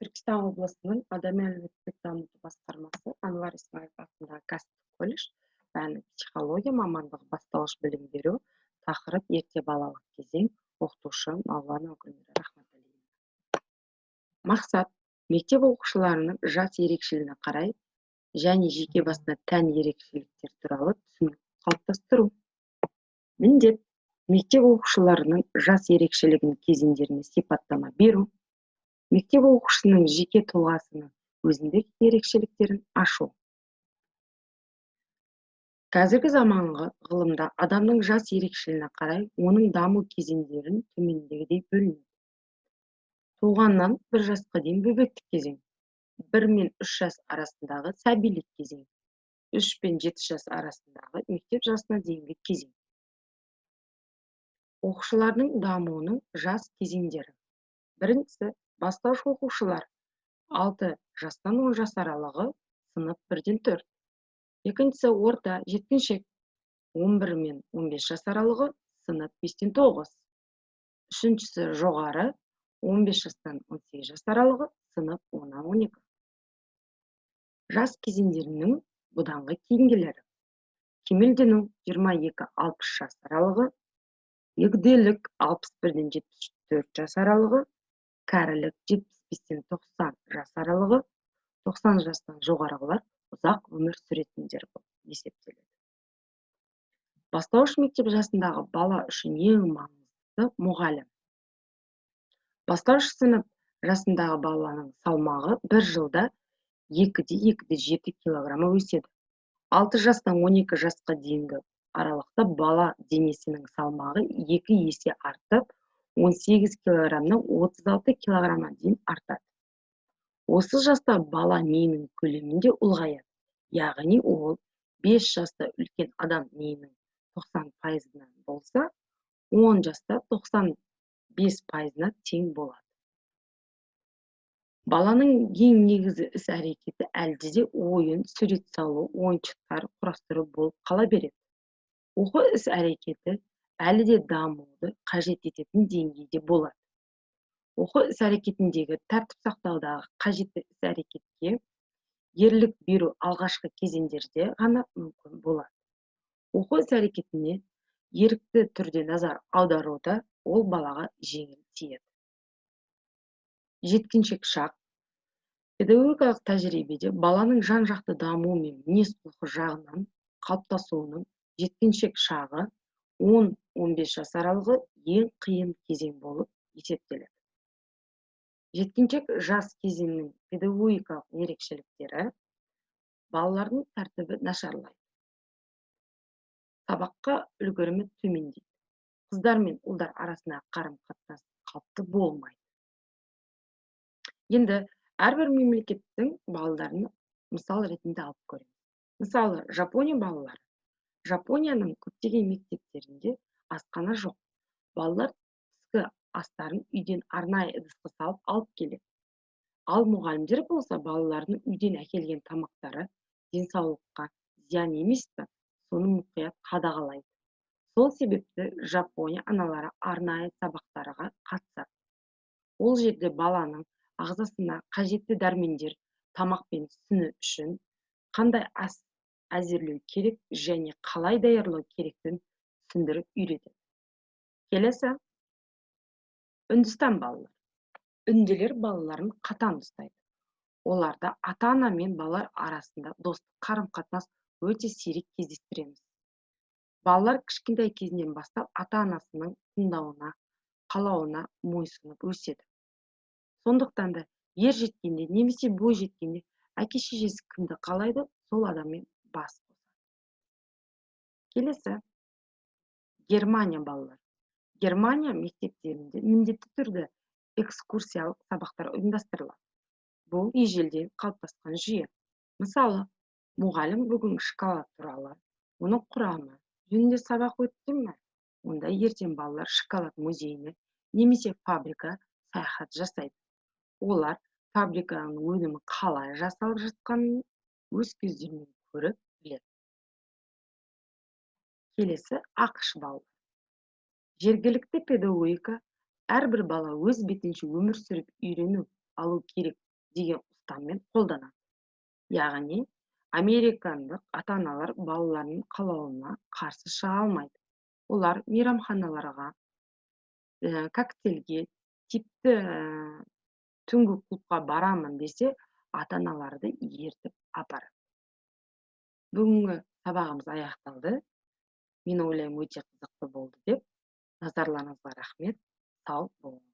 Түркістан облысының Адами әлеуметтік дамыту басқармасы Анвар Исмаилов атындағы кәсіптік колледж пәні психология мамандығы бастауыш білім беру, тақырып ерте балалық кезең, оқытушы Маулана Гүлмира Рахматалиева. Мақсат: мектеп оқушыларының жас ерекшелігіне қарай және жеке басына тән ерекшеліктер туралы түсінік қалыптастыру. Міндет: мектеп оқушыларының жас ерекшелігінің кезеңдеріне сипаттама беру. Мектеп оқушысының жеке тұлғасының өзіндік ерекшеліктерін ашу. Қазіргі заманғы ғылымда адамның жас ерекшелігіне қарай оның даму кезеңдерін төмендегідей бөлінеді. Туғаннан 1 жасқа дейін бөбектік кезең, 1 мен 3 жас арасындағы сәбилік кезең, 3 пен 7 жас арасындағы мектеп жасына дейінгі кезең. Оқушылардың дамуының жас кезеңдері. Біріншісі, бастауыш оқушылар 6 жастан 10 жас аралығы, сынып 1-ден 4. Екіншісі, орта жеткіншек 11 мен 15 жас аралығы, сынып 5-ден 9. Үшіншісі, жоғары 15 жастан 18 жас аралығы, сынып 10-нан 12. Жас кезеңдерінің бұданғы кейінгілері: кемелдену 22-60 жас аралығы, егделік 61-ден 74 жас аралығы, кәрілік 75-ден 90 жас аралығы, 90 жастан жоғарғылар ұзақ өмір сүретіндер болып есептеледі. Бастауыш мектеп жасындағы бала үшін ең маңызды мұғалім. Бастауыш сынып жасындағы баланың салмағы 1 жылда 2-7 килограмма өседі. 6 жастан 12 жасқа дейінгі аралықта бала денесінің салмағы 2 есе артып, 18 килограммнан 36 килограмма дейін артады. Осы жаста бала миының көлемінде ұлғаяды, яғни ол 5 жаста үлкен адам миының 90%-нан болса, 10 жаста 95%-на тең болады. Баланың ең негізгі іс-әрекеті әлде де ойын, сурет салу, ойыншықтар құрастыру болып қала береді. Оқу іс-әрекеті әлі де дамуды қажет ететін деңгейде болады. Оқу іс-әрекетіндегі тәртіп сақтаудағы қажетті іс-әрекетке ерлік беру алғашқы кезеңдерде ғана мүмкін болады. Оқу іс-әрекетіне ерікті түрде назар аударуда ол балаға жеңіл тиеді. Жеткіншек шақ. Педагогикалық тәжірибеде баланың жан-жақты дамуы мен мінез-құлқы жағынан қалыптасуының жеткіншек шағы 10-15 жас аралығы ең қиын кезең болып есептеледі. Жеткіншек жас кезеңінің педагогикалық ерекшеліктері: балалардың тәртібі нашарлайды, сабаққа үлгерімі төмендейді, қыздар мен ұлдар арасындағы қарым-қатынас қалыпты болмайды. Енді әрбір мемлекеттің балаларын мысал ретінде алып көреміз. Мысалы, Жапония балалары. Жапонияның көптеген мектептерінде асхана жоқ. Балалар түскі астарын үйден арнайы ыдысқа салып алып келеді. Ал мұғалімдер болса, балалардың үйден әкелген тамақтары денсаулыққа зиян емес пе, соны мұқият қадағалайды. Сол себепті Жапония аналары арнайы сабақтарға қатысады. Ол жерде баланың ағзасына қажетті дәрмендер, тамақ пен сүні үшін қандай ас әзірлеу керек және қалай даярлау керектігін түсіндіріп үйретеді. Келесі, Үндістан балалары. Үнділер балаларын қатаң ұстайды. Оларда ата-ана мен балалар арасында достық қарым-қатынас өте сирек кездестіреміз. Балалар кішкентай кезінен бастап ата-анасының тыңдауына, қалауына мойынсұнып өседі. Сондықтан да ер жеткенде немесе бой жеткенде әке-шешесі кімді қалайды, сол адаммен бас қосады. Келесі, Германия балалары. Германия мектептерінде міндетті түрде экскурсиялық сабақтар ұйымдастырылады. Бұл ежелден қалыптасқан жүйе. Мысалы, мұғалім бүгін шоколад туралы, оның құрамы жөнінде сабақ өтті ме? Онда ертең балалар шоколад музейіне немесе фабрика саяхат жасайды. Олар фабриканың өнімі қалай жасалып жатқанын өз көздерімен көріп біледі. Келесі, ақш балалары. Жергілікті педагогика әрбір бала өз бетінше өмір сүріп үйрену алу керек деген ұстаныммен қолданады. Яғни, американдық ата-аналар балаларының қалауына қарсы шыға алмайды. Олар мейрамханаларға, коктейльге, типті түнгі клубқа барамын десе, ата-аналарды ертіп апарады. Бүгінгі сабағымыз аяқталды. Мен ойлаймын, өте қызықты болды деп. Назарларыңызға рахмет. Сау болыңыз.